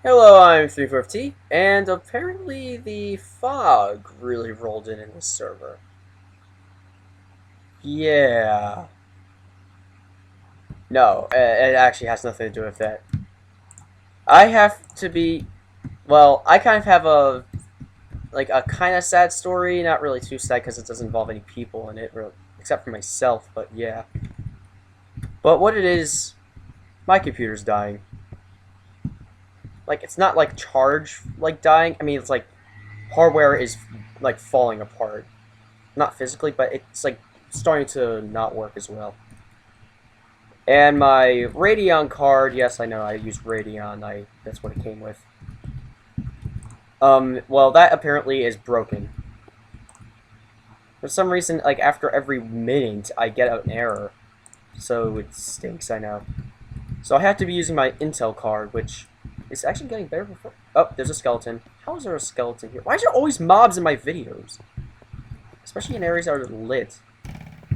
Hello, I'm 350, and apparently the fog really rolled in this server. Yeah. No, it actually has nothing to do with that. I have to be, well, I kind of have a kind of sad story, not really too sad because it doesn't involve any people in it, really, except for myself, but yeah. But what it is, my computer's dying. Like, it's not like charge, like, dying. I mean, it's like hardware is, like, falling apart. Not physically, but it's like starting to not work as well. And my Radeon card, yes, I know I used Radeon. That's what it came with. Well, that apparently is broken. For some reason, like after every minute, I get an error. So it stinks, I know. So I have to be using my Intel card, which is actually getting better before. Oh, there's a skeleton. How is there a skeleton here? Why is there always mobs in my videos? Especially in areas that are lit.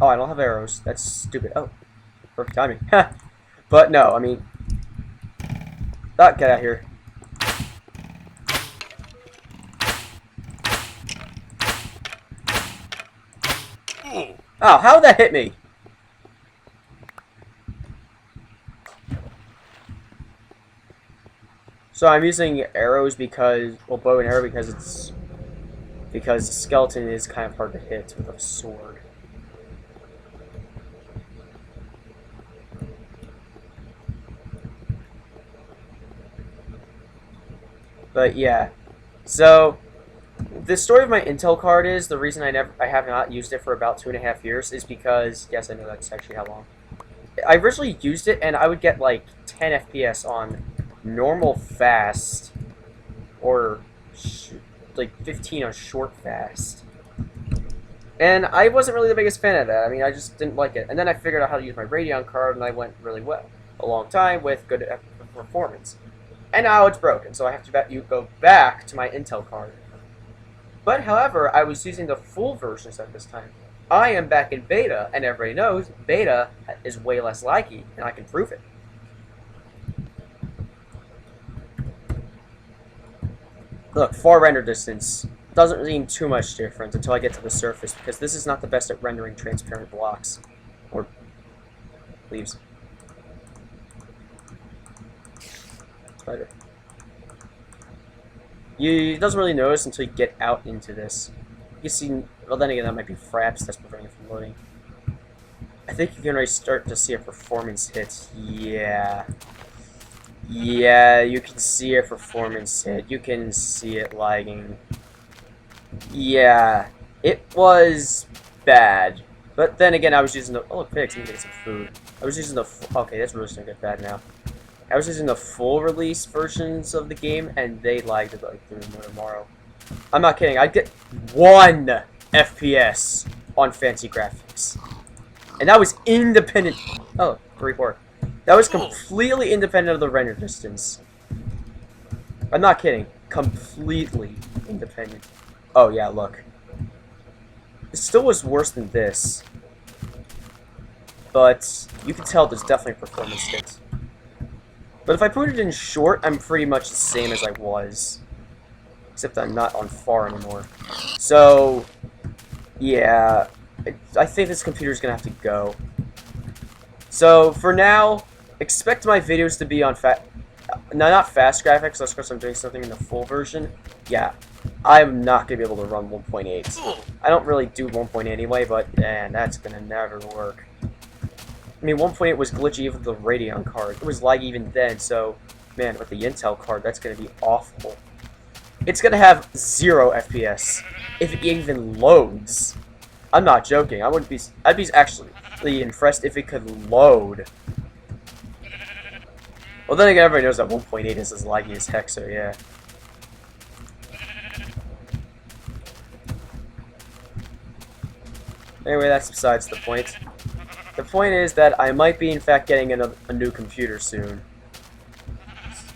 Oh, I don't have arrows. That's stupid. Oh, perfect timing. But no, I mean... Oh, get out of here. Oh, how did that hit me? So I'm using arrows because... Well, bow and arrow because it's... Because the skeleton is kind of hard to hit with a sword. But yeah. So... The story of my Intel card is the reason I have not used it for about 2.5 years is because yes, I know that's actually how long. I originally used it and I would get like 10 FPS on normal fast or like 15 on short fast. And I wasn't really the biggest fan of that. I mean, I just didn't like it. And then I figured out how to use my Radeon card and I went really well. A long time with good performance. And now it's broken, so I have to go back to my Intel card. But however, I was using the full versions at this time. I am back in beta, and everybody knows beta is way less laggy, and I can prove it. Look, far render distance doesn't seem too much different until I get to the surface, because this is not the best at rendering transparent blocks. Or leaves. Spider. You doesn't really notice until you get out into this. You can see, well then again that might be fraps that's preventing it from loading. I think you can already start to see a performance hit. Yeah. Yeah, you can see a performance hit. You can see it lagging. Yeah. It was bad. But then again, I was using the... Oh, look, pigs. I'm getting some food. I was using the... Okay, that's really starting to get bad now. I was using the full release versions of the game, and they lagged like through tomorrow. I'm not kidding. I'd get 1 FPS on fancy graphics. And that was independent. Oh, report. That was completely independent of the render distance. I'm not kidding. Completely independent. Oh, yeah, look. It still was worse than this. But you can tell there's definitely a performance hit. But if I put it in short, I'm pretty much the same as I was. Except I'm not on far anymore. So, yeah. I think this computer's gonna have to go. So, for now, expect my videos to be on not fast graphics, unless of course I'm doing something in the full version. Yeah. I'm not gonna be able to run 1.8. I don't really do 1.8 anyway, but man, that's gonna never work. I mean, 1.8 was glitchy even with the Radeon card. It was laggy even then, so, man, with the Intel card, that's going to be awful. It's going to have 0 FPS, if it even loads. I'm not joking. I'd be actually impressed if it could load. Well, then again, everybody knows that 1.8 is as laggy as heck, so yeah. Anyway, that's besides the point. The point is that I might be, in fact, getting a new computer soon.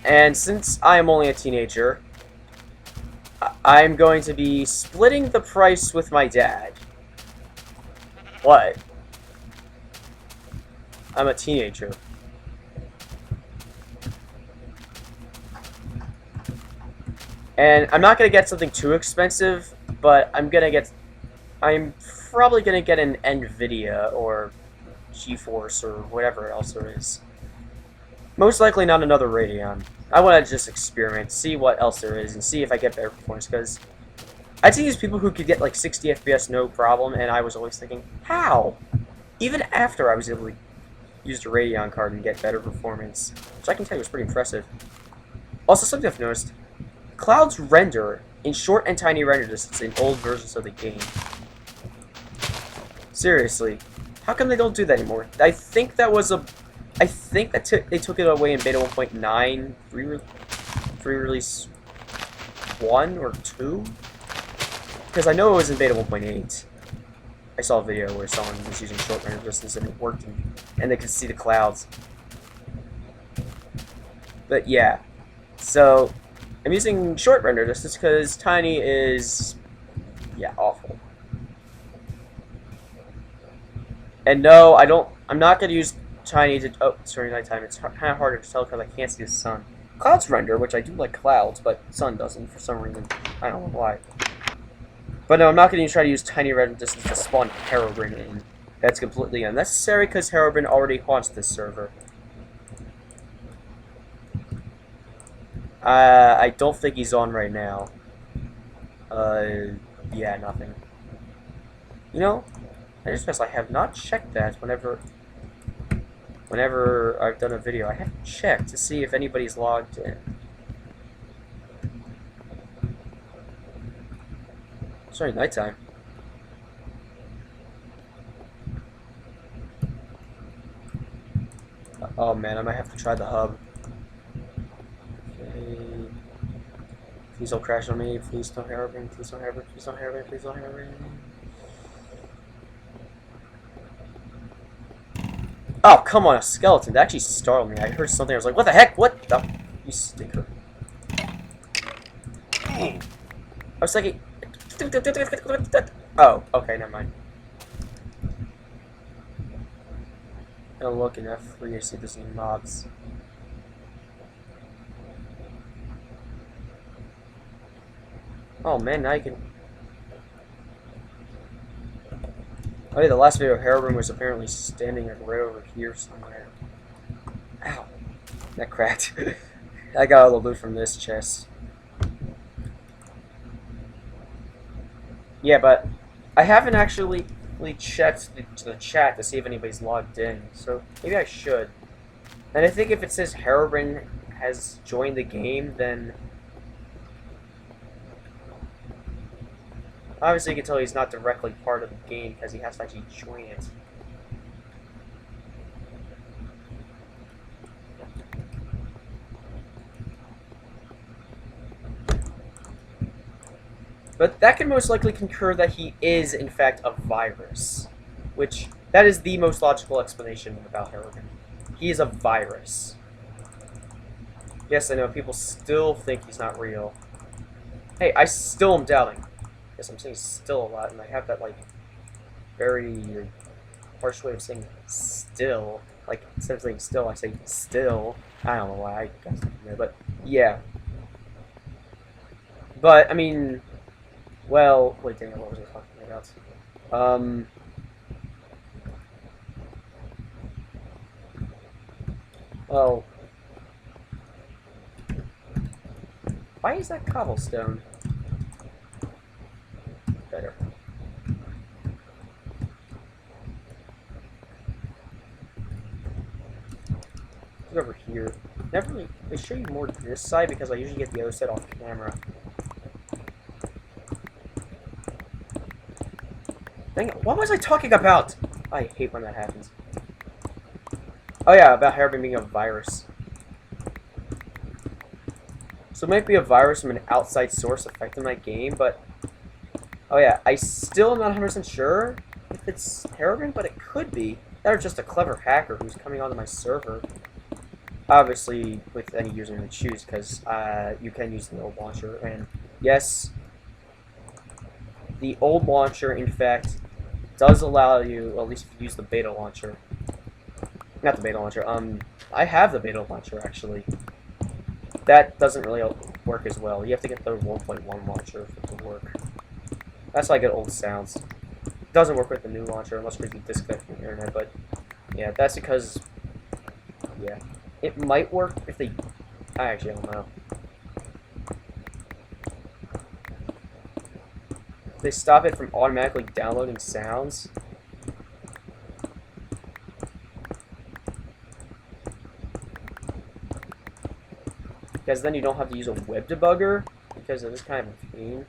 And since I am only a teenager, I'm going to be splitting the price with my dad. What? I'm a teenager. And I'm not gonna get something too expensive, but I'm probably gonna get an NVIDIA or GeForce or whatever else there is. Most likely not another Radeon. I want to just experiment, see what else there is, and see if I get better performance, because I'd see these people who could get like 60 FPS no problem, and I was always thinking, how? Even after I was able to use the Radeon card and get better performance, which I can tell you was pretty impressive. Also, something I've noticed, clouds render in short and tiny render distance in old versions of the game. Seriously, how come they don't do that anymore? I think that they took it away in beta 1.9, pre-release 1 or 2? Because I know it was in beta 1.8. I saw a video where someone was using short render distance and it worked, and they could see the clouds. But yeah, so I'm using short render distance because tiny is, yeah, awful. And no, I'm not going to use tiny to, oh, it's turning nighttime. It's kind of harder to tell because I can't see the sun. Clouds render, which I do like clouds, but sun doesn't for some reason. I don't know why. But no, I'm not going to try to use tiny render distance to spawn Herobrine in. That's completely unnecessary because Herobrine already haunts this server. I don't think he's on right now. Yeah, nothing. You know, I just realized I have not checked that whenever I've done a video. I haven't checked to see if anybody's logged in. It's already nighttime. Oh man, I might have to try the hub. Okay. Please don't crash on me. Please don't Herobrine. Please don't Herobrine. Please don't Herobrine. Please don't Herobrine. Oh, come on, a skeleton. That actually startled me. I heard something. I was like, what the heck? What the? You stinker. I was thinking. Oh, okay, never mind. I'll look in F3 to see if there's any mobs. Oh man, now you can. Oh yeah, the last video of Herobrine was apparently standing like right over here somewhere. Ow. That cracked. I got all the loot from this chest. Yeah, but I haven't actually checked the chat to see if anybody's logged in, so maybe I should. And I think if it says Herobrine has joined the game, then obviously you can tell he's not directly part of the game because he has to actually join it. But that can most likely concur that he is, in fact, a virus. Which, that is the most logical explanation about Herobrine. He is a virus. Yes, I know, people still think he's not real. Hey, I still am doubting. Yes, I'm saying still a lot, and I have that, like, very harsh way of saying still. Like, instead of saying still, I say still. I don't know why I got something there, but, yeah. But, I mean... Well, wait, dang it, what was I talking about? Well... Why is that cobblestone? Better. Look over here. Never really... They show you more this side because I usually get the other side off camera. Dang it, what was I talking about? I hate when that happens. Oh yeah, about Herobrine being a virus. So it might be a virus from an outside source affecting my game, but... Oh yeah, I still am not 100% sure if it's Herobrine, but it could be. That or just a clever hacker who's coming onto my server. Obviously, with any username you choose, because you can use the old launcher, and yes, the old launcher, in fact, does allow you, well, at least if you use the beta launcher. Not the beta launcher, I have the beta launcher, actually. That doesn't really work as well. You have to get the 1.1 launcher for it to work. That's like it old sounds. It doesn't work with the new launcher unless you disconnect from the internet, but yeah, that's because, yeah. It might work if they, I actually don't know. If they stop it from automatically downloading sounds. Because then you don't have to use a web debugger, because it is kind of a pain.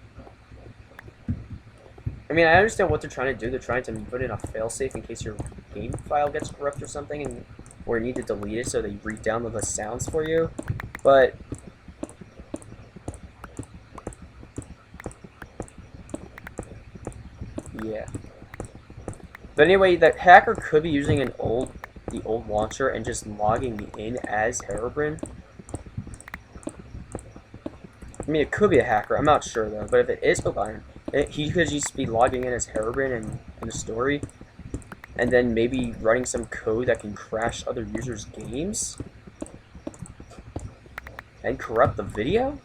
I mean, I understand what they're trying to do. They're trying to put in a failsafe in case your game file gets corrupt or something, and or you need to delete it so they re-download the sounds for you. But yeah. But anyway, that hacker could be using the old launcher and just logging me in as Herobrine. I mean, it could be a hacker. I'm not sure though. But if it is, he could just be logging in as Herobrine in the story, and then maybe running some code that can crash other users' games and corrupt the video.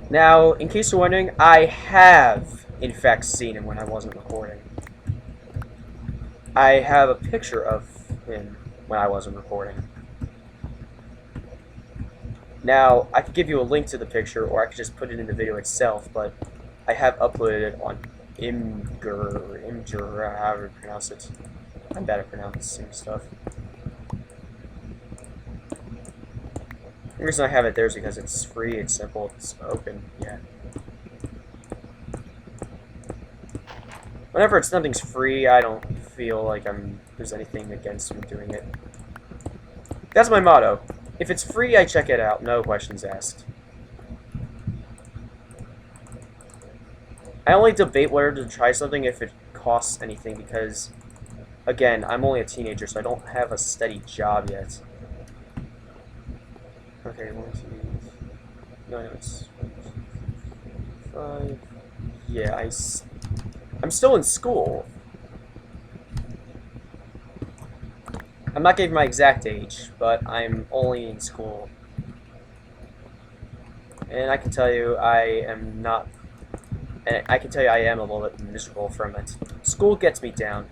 Now, in case you're wondering, I have in fact seen him when I wasn't recording. I have a picture of him when I wasn't recording. Now, I could give you a link to the picture, or I could just put it in the video itself, but I have uploaded it on Imgur, however you pronounce it. I'm bad at pronouncing stuff. The reason I have it there is because it's free, it's simple, it's open, yeah. Whenever something's free, I don't feel like there's anything against me doing it. That's my motto. If it's free, I check it out. No questions asked. I only debate whether to try something if it costs anything because, again, I'm only a teenager, so I don't have a steady job yet. Okay, 1, 2, no, it's 5. Yeah, I'm still in school. I'm not giving my exact age, but I'm only in school. And I can tell you I am not, and I can tell you I am a little bit miserable from it. School gets me down.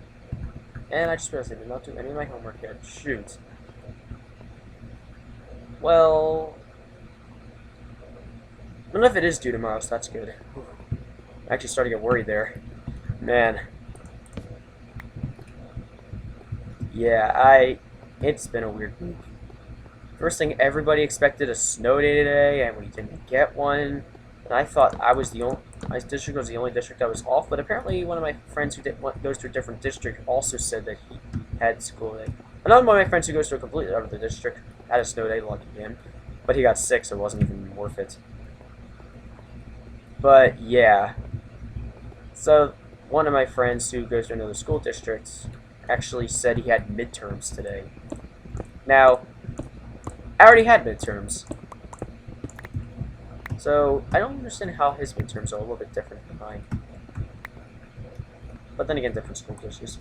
And I just realized I did not do any of my homework yet. Shoot. Well, none of it is due tomorrow, so that's good. I'm actually starting to get worried there. Man. Yeah, it's been a weird week. First thing, everybody expected a snow day today, and we didn't get one. And I thought my district was the only district that was off, but apparently one of my friends who goes to a different district also said that he had school day. Another one of my friends who goes to a completely other district had a snow day, lucky him. But he got sick, so it wasn't even worth it. But, yeah. So, one of my friends who goes to another school district actually said he had midterms today. Now, I already had midterms. So, I don't understand how his midterms are a little bit different than mine. But then again, different school districts.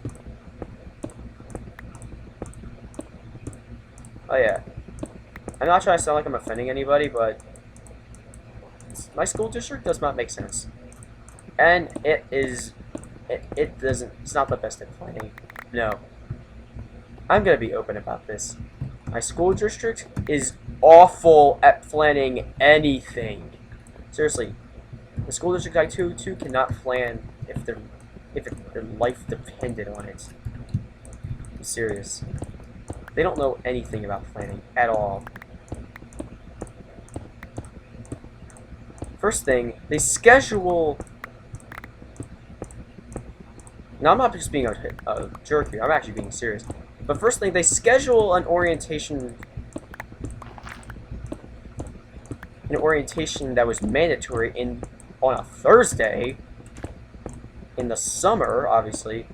Oh yeah. I'm not trying to sound like I'm offending anybody, but my school district does not make sense. And it's not the best at planning. No. I'm gonna be open about this. My school district is awful at planning anything. Seriously, the school district I go to cannot plan if their life depended on it. I'm serious. They don't know anything about planning at all. First thing, they schedule. Now I'm not just being a jerk here. I'm actually being serious. But first thing, they schedule an orientation that was mandatory on a Thursday in the summer, obviously.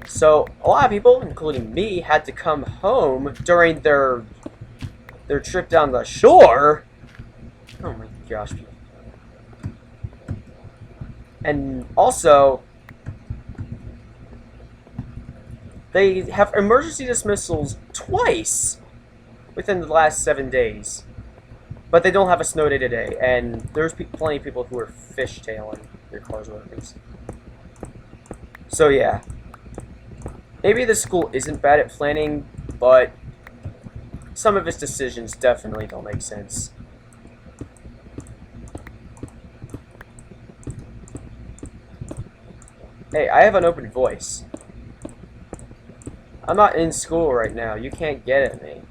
So a lot of people, including me, had to come home during their trip down the shore. Oh my gosh. And also, they have emergency dismissals twice within the last 7 days. But they don't have a snow day today, and there's plenty of people who are fishtailing their cars or things. So yeah. Maybe the school isn't bad at planning, but some of its decisions definitely don't make sense. Hey, I have an open voice. I'm not in school right now. You can't get at me.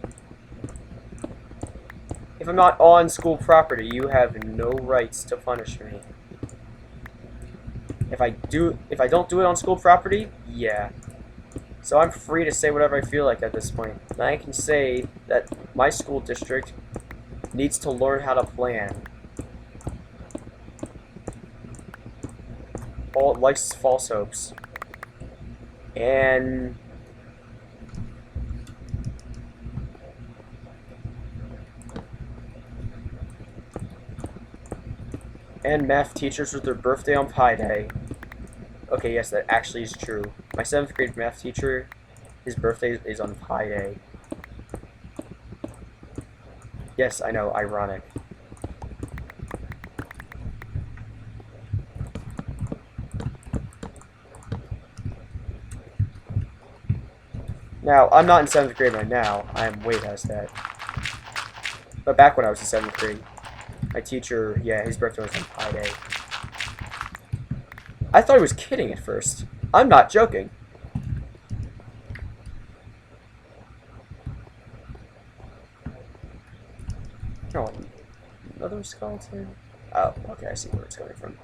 If I'm not on school property, you have no rights to punish me. If I don't do it on school property, yeah. So I'm free to say whatever I feel like at this point. And I can say that my school district needs to learn how to plan. All likes false hopes. And math teachers with their birthday on Pi Day. Okay, yes, that actually is true. My 7th grade math teacher, his birthday is on Pi Day. Yes, I know, ironic. Now, I'm not in 7th grade right now. I am way past that. But back when I was in 7th grade, my teacher, yeah, his birthday was on Pi Day. I thought he was kidding at first. I'm not joking. Oh, another skeleton? Oh, okay, I see where it's coming from.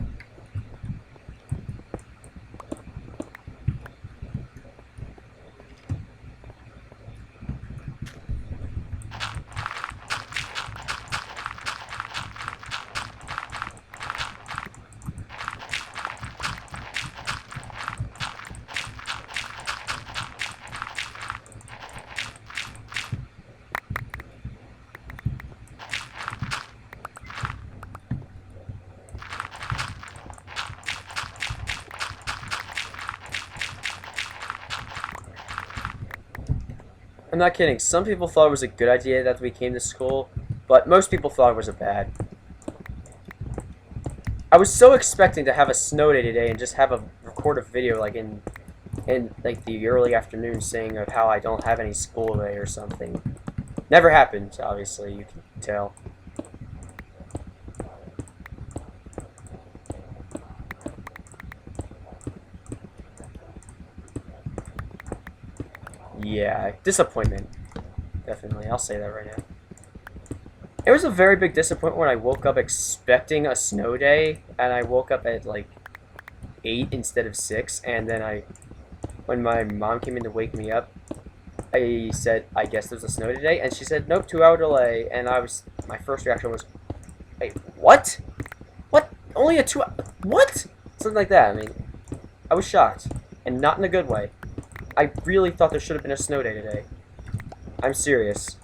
I'm not kidding. Some people thought it was a good idea that we came to school, but most people thought it was a bad. I was so expecting to have a snow day today and just have a record a video like in like the early afternoon saying of how I don't have any school today or something. Never happened, obviously, you can tell. Yeah, disappointment. Definitely, I'll say that right now. It was a very big disappointment when I woke up expecting a snow day, and I woke up at like 8 instead of 6, and then when my mom came in to wake me up, I said, I guess there's a snow today, and she said, nope, 2-hour delay, and my first reaction was, wait, what? What? Only a 2 hour, what? Something like that, I mean, I was shocked, and not in a good way. I really thought there should have been a snow day today. I'm serious.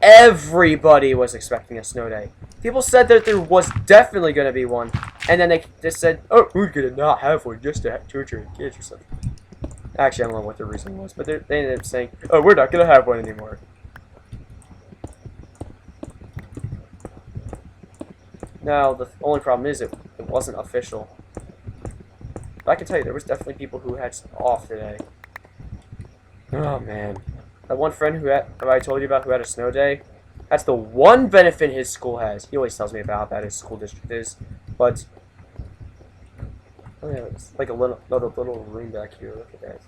Everybody was expecting a snow day. People said that there was definitely going to be one, and then they just said, oh, we're going to not have one just to torture kids or something. Actually, I don't know what the reason was, but they ended up saying, oh, we're not going to have one anymore. Now, the only problem is it wasn't official. But I can tell you, there was definitely people who had off today. Oh, man. That one friend who I told you about who had a snow day, that's the one benefit his school has. He always tells me about how bad his school district is, but oh yeah, it's like another little room back here. Look at that.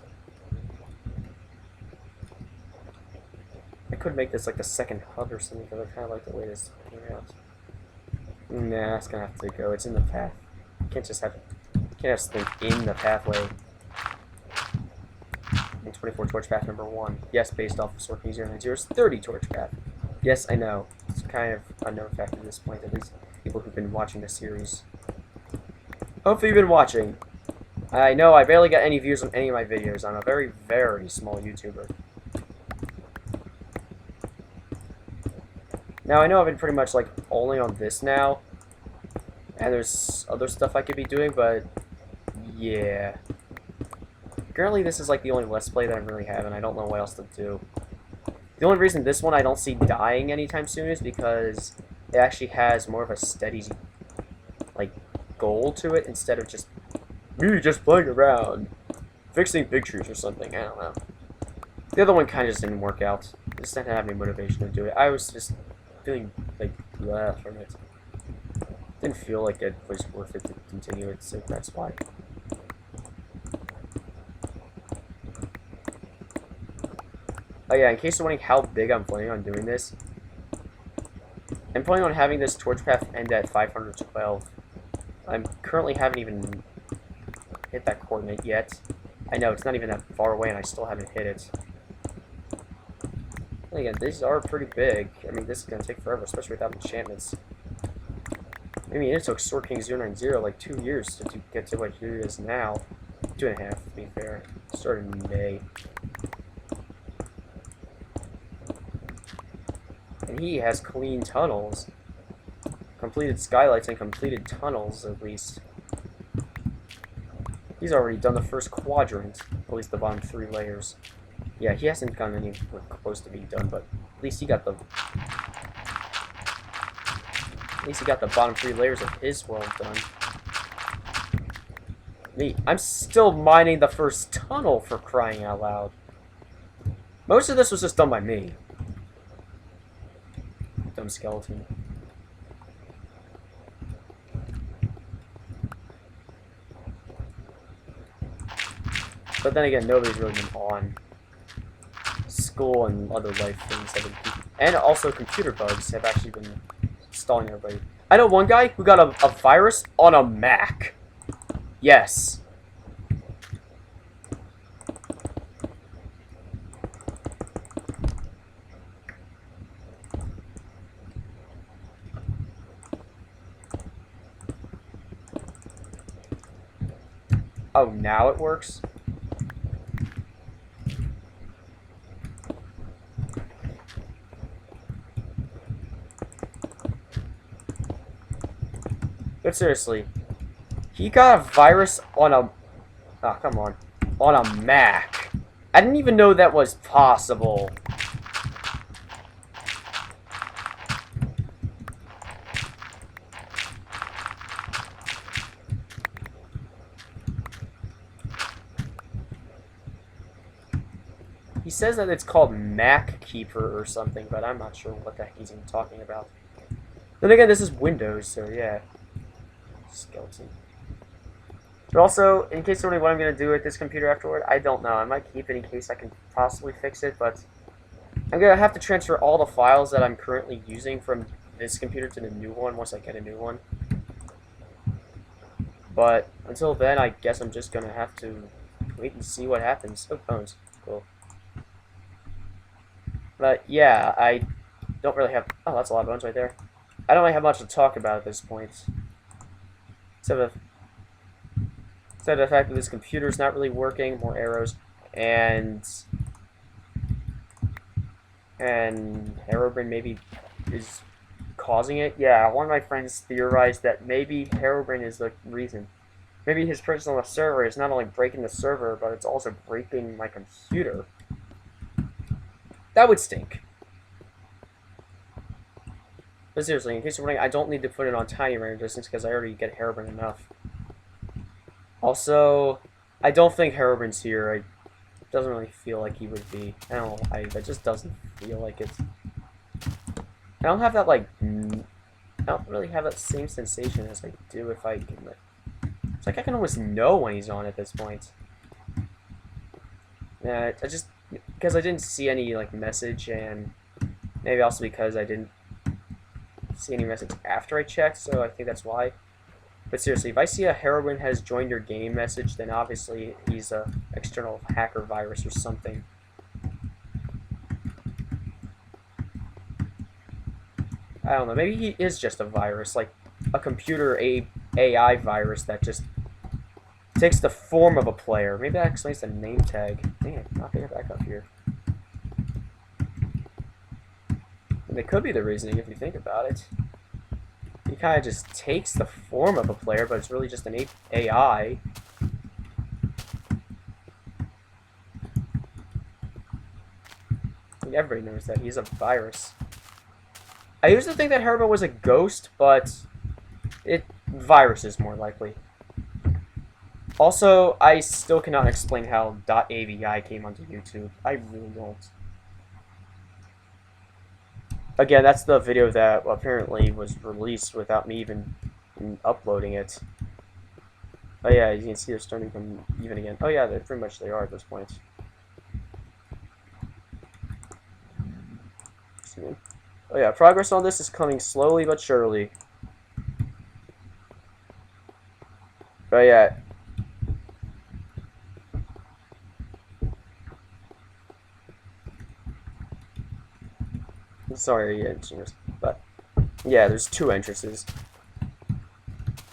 I could make this like the second hub or something, because I kind of like the way this came out. Nah, it's gonna have to go. It's in the path. You can't have something in the pathway. 24 torch path number 1. Yes, based off of Sorking 090's 30 torch path. Yes, I know. It's kind of a known fact at this point, at least people who've been watching the series. Hopefully you've been watching. I know I barely got any views on any of my videos. I'm a very, very small YouTuber. Now, I know I've been pretty much, like, only on this now. And there's other stuff I could be doing, but yeah. Currently, this is like the only Let's Play that I really have, and I don't know what else to do. The only reason this one I don't see dying anytime soon is because it actually has more of a steady, like, goal to it instead of just me just playing around, fixing pictures or something. I don't know. The other one kind of just didn't work out. I just didn't have any motivation to do it. I was just feeling like blah from it. Didn't feel like it was worth it to continue it, so that's why. Oh yeah, in case you're wondering how big I'm planning on doing this, I'm planning on having this torch path end at 512. I currently haven't even hit that coordinate yet. I know, it's not even that far away and I still haven't hit it. And again, these are pretty big. I mean, this is going to take forever, especially without enchantments. I mean, it took Sword King 090 like 2 years to get to what here it is now. 2.5, to be fair. Started in May. And he has clean tunnels. Completed skylights and completed tunnels, at least. He's already done the first quadrant, at least the bottom 3 layers. Yeah, he hasn't gotten anywhere close to being done, but at least he got the bottom 3 layers of his world done. Me, I'm still mining the first tunnel, for crying out loud. Most of this was just done by me. Dumb skeleton. But then again, nobody's really been on. School and other life things have been, and also computer bugs have actually been stalling everybody. I know one guy who got a virus on a Mac. Yes. Oh, now it works? But seriously, he got a virus on a... Oh, come on. On a Mac. I didn't even know that was possible. He says that it's called Mac Keeper or something, but I'm not sure what the heck he's even talking about. Then again, this is Windows, so yeah. Skeleton. But also, in case you're wondering what I'm going to do with this computer afterward, I don't know. I might keep it in case I can possibly fix it, but I'm going to have to transfer all the files that I'm currently using from this computer to the new one once I get a new one. But until then, I guess I'm just going to have to wait and see what happens. Oh, bones. Cool. But yeah, I don't really have... Oh, that's a lot of bones right there. I don't really have much to talk about at this point. Except for the fact that this computer's not really working, more arrows, and Herobrine maybe is causing it. Yeah, one of my friends theorized that maybe Herobrine is the reason. Maybe his presence on the server is not only breaking the server, but it's also breaking my computer. That would stink. But seriously, in case you're wondering, I don't need to put it on tiny render distance because I already get Herobrine enough. Also, I don't think Herobrine's here. It doesn't really feel like he would be. I don't know why, that just doesn't feel like it. I don't have that, like, I don't really have that same sensation as I do if I can, like, it's like I can almost know when he's on at this point. Yeah, I just, because I didn't see any, like, message, and maybe also because I didn't see any message after I checked, so I think that's why. But seriously, if I see a Herobrine has joined your game message, then obviously he's a external hacker virus or something. I don't know, maybe he is just a virus, like a computer AI virus that just takes the form of a player. Maybe that explains the name tag. Dang it, I'll pick it back up here. And it could be the reasoning if you think about it. He kind of just takes the form of a player, but it's really just an AI. everybody knows that. He's a virus. I used to think that Herobrine was a ghost, but virus is more likely. Also, I still cannot explain how .avi came onto YouTube. I really don't. Again, that's the video that apparently was released without me even uploading it. Oh yeah, you can see they're starting to become even again. Oh yeah, pretty much they are at this point. Oh yeah, progress on this is coming slowly but surely. Oh yeah. Sorry, engineers, but yeah, there's 2 entrances.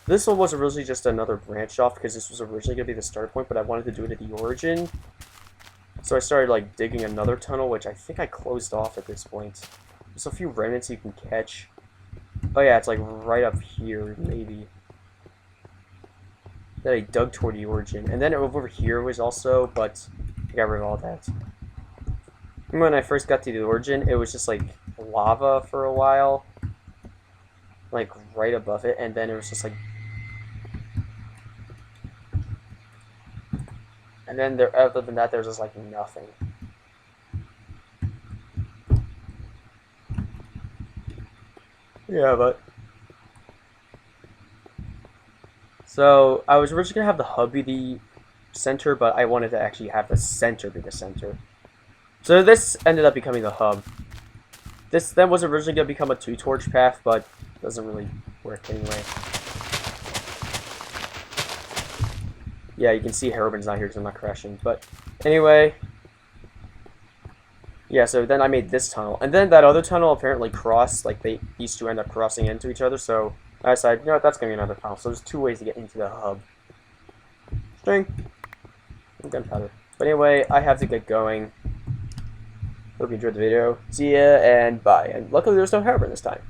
This one was originally just another branch off because this was originally going to be the start point, but I wanted to do it at the origin. So I started like digging another tunnel, which I think I closed off at this point. There's a few remnants you can catch. Oh yeah, it's like right up here, maybe. That I dug toward the origin. And then over here was also, but I got rid of all that. And when I first got to the origin, it was just like lava for a while. Like right above it, and then it was just like... And then there, other than that, there was just like nothing. Yeah, but... So, I was originally going to have the hub be the center, but I wanted to actually have the center be the center. So this ended up becoming the hub. This then was originally going to become a 2-torch path, but doesn't really work anyway. Yeah, you can see Herobrine's not here because I'm not crashing. But anyway, yeah, so then I made this tunnel. And then that other tunnel apparently crossed, like these two end up crossing into each other, so I decided, you know what, that's going to be another tunnel. So there's 2 ways to get into the hub. String. And gunpowder. But anyway, I have to get going. Hope you enjoyed the video. See ya, and bye. And luckily there's no Herobrine this time.